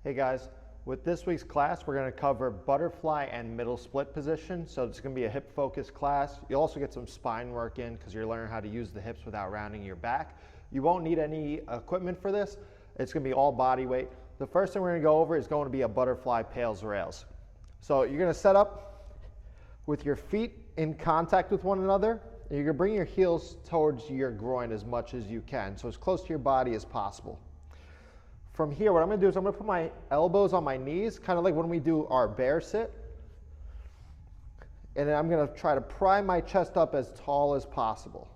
Hey guys, with this week's class, we're going to cover butterfly and middle split position. So it's going to be a hip focused class. You'll also get some spine work in because you're learning how to use the hips without rounding your back. You won't need any equipment for this. It's going to be all body weight. The first thing we're going to go over is going to be a butterfly PAILs rails. So you're going to set up with your feet in contact with one another. And you're going to bring your heels towards your groin as much as you can, so as close to your body as possible. From here, what I'm going to do is I'm going to put my elbows on my knees, kind of like when we do our bear sit. And then I'm going to try to pry my chest up as tall as possible.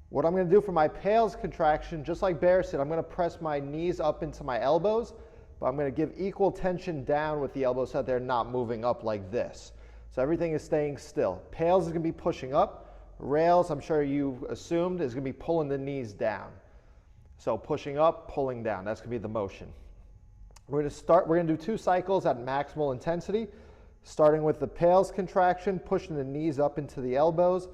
What I'm going to do for my PAILs contraction, just like bear sit, I'm going to press my knees up into my elbows, but I'm going to give equal tension down with the elbows so that they're not moving up like this. So everything is staying still. PAILs is going to be pushing up. Rails, I'm sure you assumed, is going to be pulling the knees down. So pushing up, pulling down, that's going to be the motion. We're going to do 2 cycles at maximal intensity, starting with the PAILs contraction, pushing the knees up into the elbows,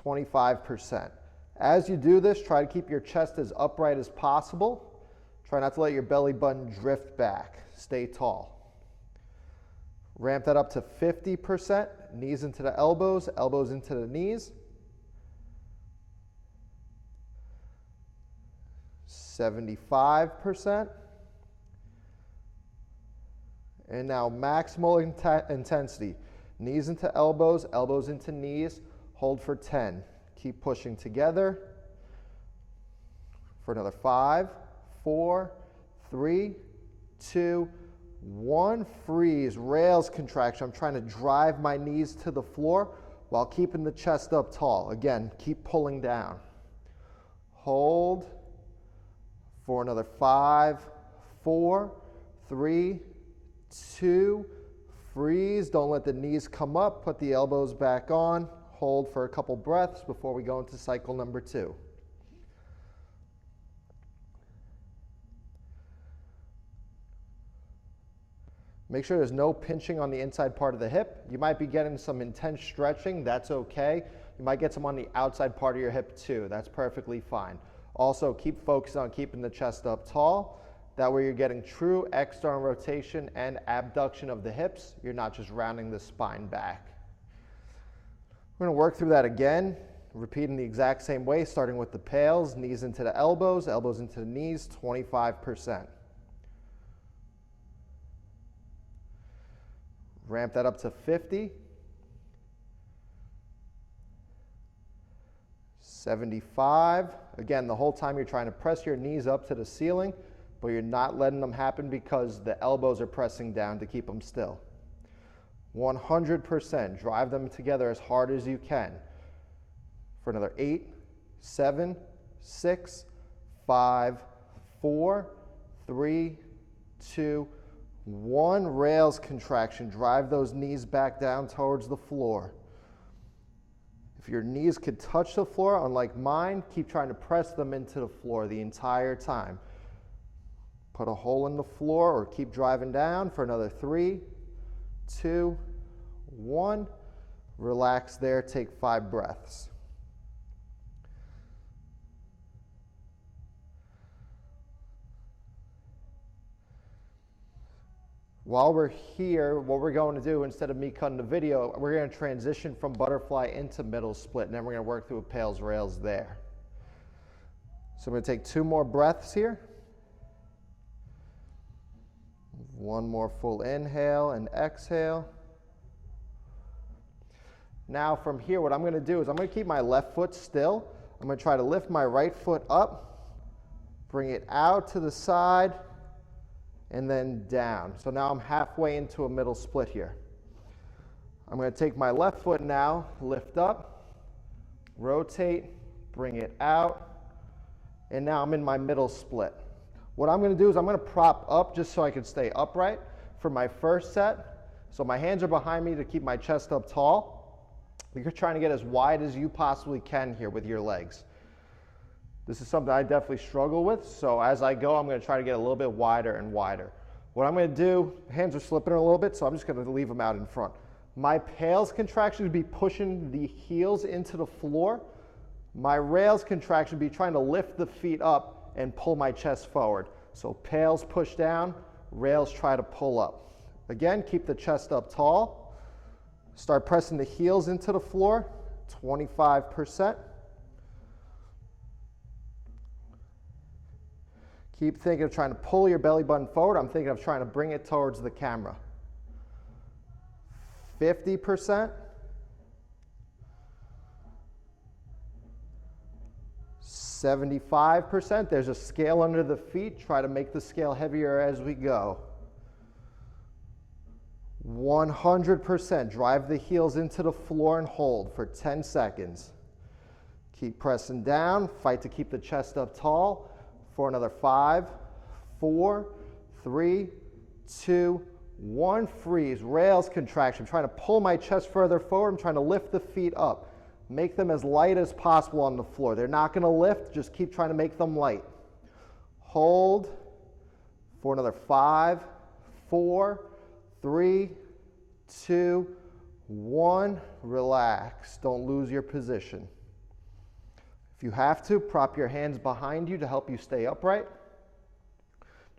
25%. As you do this, try to keep your chest as upright as possible. Try not to let your belly button drift back. Stay tall. Ramp that up to 50%, knees into the elbows, elbows into the knees. 75%. And now maximal intensity. Knees into elbows, elbows into knees. Hold for 10. Keep pushing together. For another 5, 4, 3, 2, 1. Freeze. Rails contraction. I'm trying to drive my knees to the floor while keeping the chest up tall. Again, keep pulling down. Hold. For another 5, 4, 3, 2, freeze. Don't let the knees come up. Put the elbows back on. Hold for a couple breaths before we go into cycle number 2. Make sure there's no pinching on the inside part of the hip. You might be getting some intense stretching. That's okay. You might get some on the outside part of your hip too. That's perfectly fine. Also, keep focused on keeping the chest up tall. That way you're getting true external rotation and abduction of the hips. You're not just rounding the spine back. We're going to work through that again, repeating the exact same way, starting with the PAILs, knees into the elbows, elbows into the knees, 25%. Ramp that up to 50. 75. Again, the whole time you're trying to press your knees up to the ceiling, but you're not letting them happen because the elbows are pressing down to keep them still. 100%. Drive them together as hard as you can. For another 8, 7, 6, 5, 4, 3, 2, 1. Rails contraction. Drive those knees back down towards the floor. If your knees could touch the floor, unlike mine, keep trying to press them into the floor the entire time. Put a hole in the floor or keep driving down for another 3, 2, 1. Relax there, take 5 breaths. While we're here, what we're going to do, instead of me cutting the video, we're going to transition from butterfly into middle split, and then we're going to work through a PAILs rails there. So I'm going to take 2 more breaths here. 1 more full inhale and exhale. Now from here, what I'm going to do is I'm going to keep my left foot still. I'm going to try to lift my right foot up, bring it out to the side, and then down. So now I'm halfway into a middle split here. I'm going to take my left foot now, lift up, rotate, bring it out, and now I'm in my middle split. What I'm going to do is I'm going to prop up just so I can stay upright for my first set. So my hands are behind me to keep my chest up tall. You're trying to get as wide as you possibly can here with your legs. This is something I definitely struggle with, so as I go, I'm going to try to get a little bit wider and wider. What I'm going to do, hands are slipping a little bit, so I'm just going to leave them out in front. My PAILs contraction would be pushing the heels into the floor. My rails contraction would be trying to lift the feet up and pull my chest forward. So PAILs push down, rails try to pull up. Again, keep the chest up tall. Start pressing the heels into the floor, 25%. Keep thinking of trying to pull your belly button forward. I'm thinking of trying to bring it towards the camera. 50%. 75%. There's a scale under the feet. Try to make the scale heavier as we go. 100%. Drive the heels into the floor and hold for 10 seconds. Keep pressing down. Fight to keep the chest up tall for another 5, 4, 3, 2, 1. Freeze. Rails contraction. I'm trying to pull my chest further forward. I'm trying to lift the feet up. Make them as light as possible on the floor. They're not going to lift. Just keep trying to make them light. Hold for another 5, 4, 3, 2, 1. Relax. Don't lose your position. If you have to, prop your hands behind you to help you stay upright.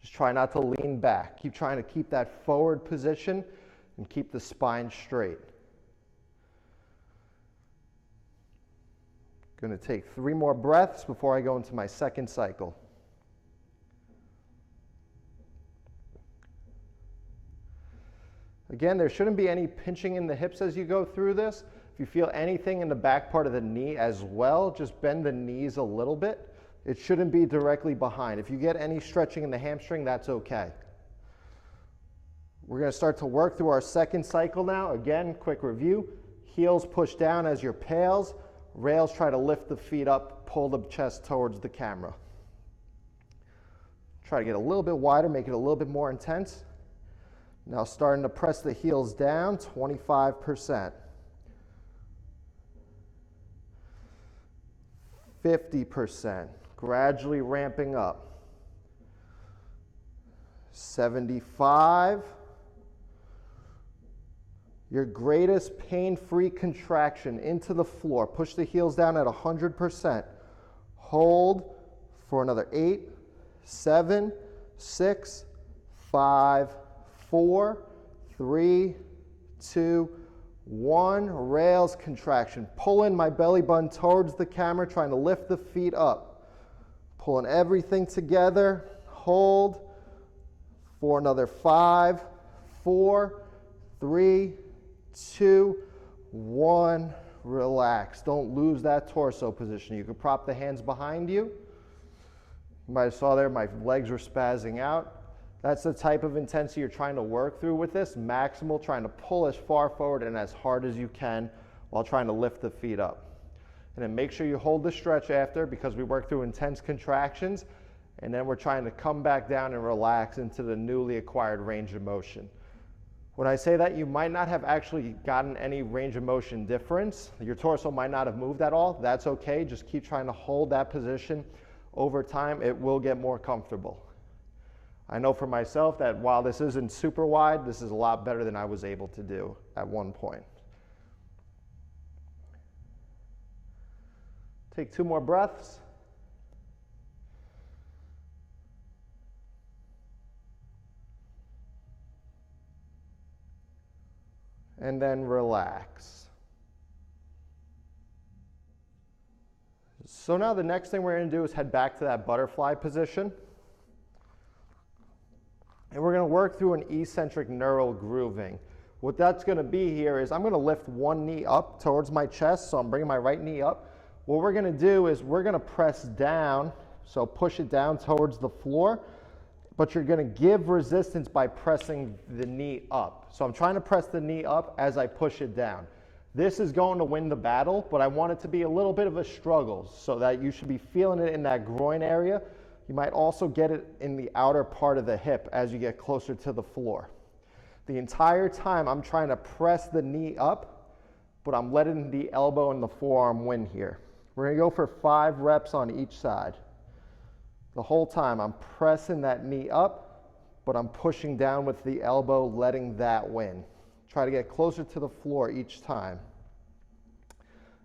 Just try not to lean back. Keep trying to keep that forward position and keep the spine straight. Going to take 3 more breaths before I go into my second cycle. Again, there shouldn't be any pinching in the hips as you go through this. If you feel anything in the back part of the knee as well, just bend the knees a little bit. It shouldn't be directly behind. If you get any stretching in the hamstring, that's okay. We're going to start to work through our second cycle now. Again, quick review. Heels push down as your PAILs. Rails try to lift the feet up, pull the chest towards the camera. Try to get a little bit wider, make it a little bit more intense. Now starting to press the heels down, 25%. 50%, gradually ramping up. 75. Your greatest pain-free contraction into the floor. Push the heels down at 100%. Hold for another 8, 7, 6, 5, 4, 3, 2, 1. Rails contraction. Pull in my belly button towards the camera, trying to lift the feet up. Pulling everything together. Hold for another 5, 4, 3, 2, 1. Relax. Don't lose that torso position. You can prop the hands behind you. You might have saw there my legs were spazzing out. That's the type of intensity you're trying to work through with this. Maximal, trying to pull as far forward and as hard as you can while trying to lift the feet up. And then make sure you hold the stretch after, because we work through intense contractions, and then we're trying to come back down and relax into the newly acquired range of motion. When I say that, you might not have actually gotten any range of motion difference. Your torso might not have moved at all. That's okay. Just keep trying to hold that position. Over time, it will get more comfortable. I know for myself that while this isn't super wide, this is a lot better than I was able to do at one point. Take 2 more breaths. And then relax. So now the next thing we're going to do is head back to that butterfly position. And we're going to work through an eccentric neural grooving. What that's going to be here is I'm going to lift one knee up towards my chest, so I'm bringing my right knee up. What we're going to do is we're going to press down, so push it down towards the floor, but you're going to give resistance by pressing the knee up. So I'm trying to press the knee up as I push it down. This is going to win the battle, but I want it to be a little bit of a struggle so that you should be feeling it in that groin area. You might also get it in the outer part of the hip as you get closer to the floor. The entire time I'm trying to press the knee up, but I'm letting the elbow and the forearm win here. We're going to go for 5 reps on each side. The whole time I'm pressing that knee up, but I'm pushing down with the elbow, letting that win. Try to get closer to the floor each time.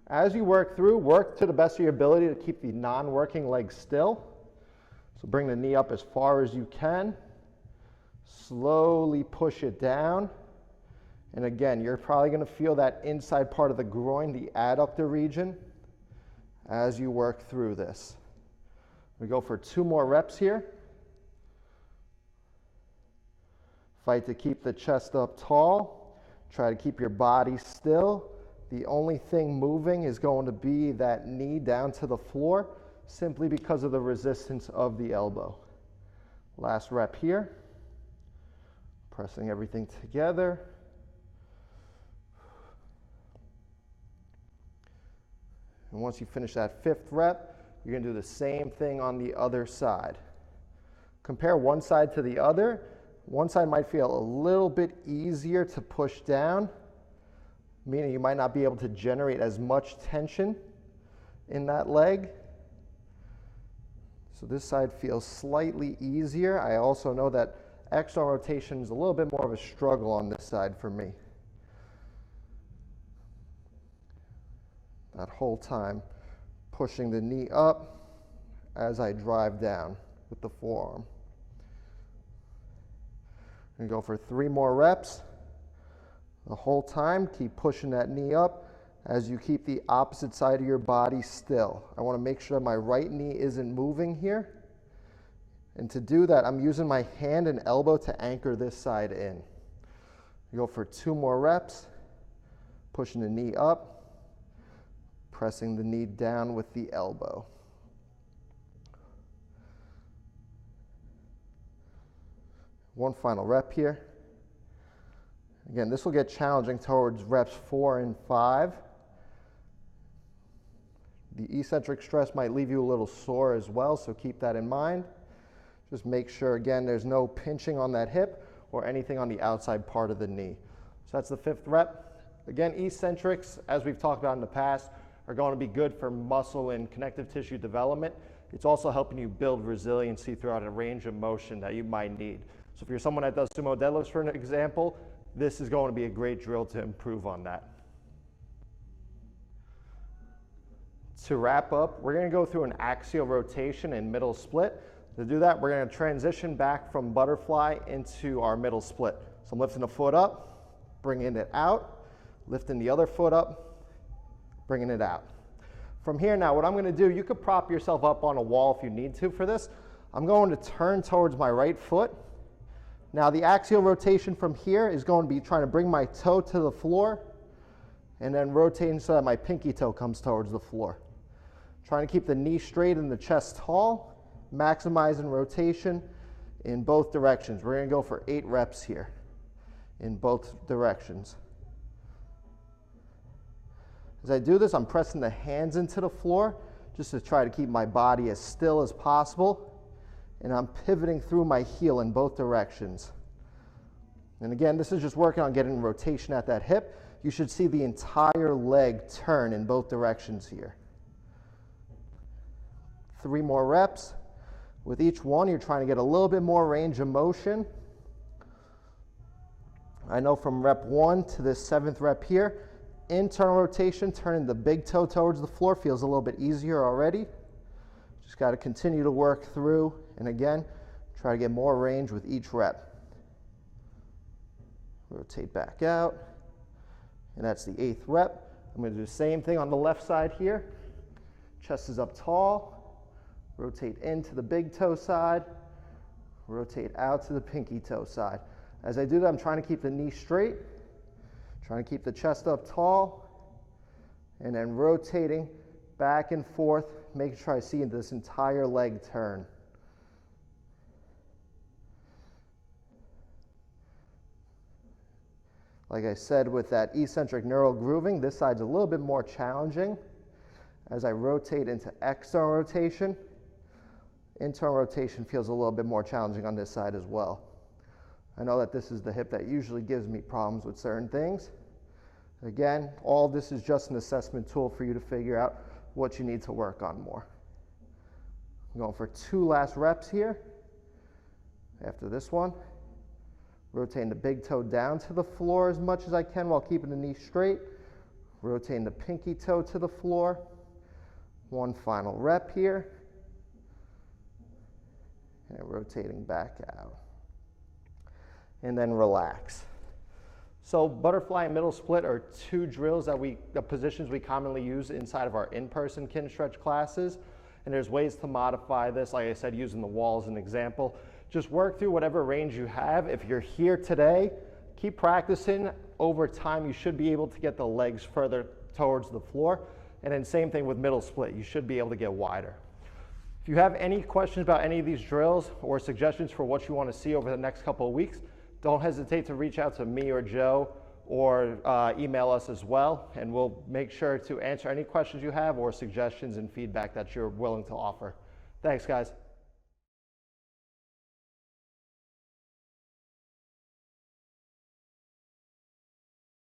As you work through, work to the best of your ability to keep the non-working leg still. So bring the knee up as far as you can. Slowly push it down. And again, you're probably going to feel that inside part of the groin, the adductor region, as you work through this. We go for 2 more reps here. Fight to keep the chest up tall. Try to keep your body still. The only thing moving is going to be that knee down to the floor, simply because of the resistance of the elbow. Last rep here. Pressing everything together. And once you finish that 5th rep, you're going to do the same thing on the other side. Compare one side to the other. One side might feel a little bit easier to push down, meaning you might not be able to generate as much tension in that leg. So this side feels slightly easier. I also know that external rotation is a little bit more of a struggle on this side for me. That whole time pushing the knee up as I drive down with the forearm. I'm going to go for 3 more reps. The whole time, keep pushing that knee up as you keep the opposite side of your body still. I want to make sure my right knee isn't moving here. And to do that, I'm using my hand and elbow to anchor this side in. Go for 2 more reps, pushing the knee up, pressing the knee down with the elbow. One final rep here. Again, this will get challenging towards reps 4 and 5. The eccentric stress might leave you a little sore as well, so keep that in mind. Just make sure, again, there's no pinching on that hip or anything on the outside part of the knee. So that's the 5th rep. Again, eccentrics, as we've talked about in the past, are going to be good for muscle and connective tissue development. It's also helping you build resiliency throughout a range of motion that you might need. So if you're someone that does sumo deadlifts, for an example, this is going to be a great drill to improve on that. To wrap up, we're going to go through an axial rotation and middle split. To do that, we're going to transition back from butterfly into our middle split. So I'm lifting the foot up, bringing it out, lifting the other foot up, bringing it out. From here now, what I'm going to do, you could prop yourself up on a wall if you need to for this. I'm going to turn towards my right foot. Now the axial rotation from here is going to be trying to bring my toe to the floor and then rotating so that my pinky toe comes towards the floor. Trying to keep the knee straight and the chest tall, maximizing rotation in both directions. We're going to go for 8 reps here in both directions. As I do this, I'm pressing the hands into the floor just to try to keep my body as still as possible. And I'm pivoting through my heel in both directions. And again, this is just working on getting rotation at that hip. You should see the entire leg turn in both directions here. 3 more reps. With each one, you're trying to get a little bit more range of motion. I know from rep 1 to this 7th rep here, internal rotation, turning the big toe towards the floor feels a little bit easier already. Just got to continue to work through, and again, try to get more range with each rep. Rotate back out, and that's the 8th rep. I'm going to do the same thing on the left side here. Chest is up tall, rotate into the big toe side, rotate out to the pinky toe side. As I do that, I'm trying to keep the knee straight, trying to keep the chest up tall, and then rotating back and forth, making sure I see this entire leg turn. Like I said, with that eccentric neural grooving, this side's a little bit more challenging. As I rotate into external rotation, internal rotation feels a little bit more challenging on this side as well. I know that this is the hip that usually gives me problems with certain things. Again, all of this is just an assessment tool for you to figure out what you need to work on more. I'm going for 2 last reps here. After this one, rotating the big toe down to the floor as much as I can while keeping the knee straight. Rotating the pinky toe to the floor. 1 final rep here. And rotating back out. and then relax. So butterfly and middle split are two drills the positions we commonly use inside of our in-person Kinstretch classes. And there's ways to modify this, like I said, using the wall as an example. Just work through whatever range you have. If you're here today, keep practicing. Over time, you should be able to get the legs further towards the floor. And then same thing with middle split. You should be able to get wider. If you have any questions about any of these drills or suggestions for what you want to see over the next couple of weeks, don't hesitate to reach out to me or Joe, or email us as well, and we'll make sure to answer any questions you have or suggestions and feedback that you're willing to offer. Thanks, guys.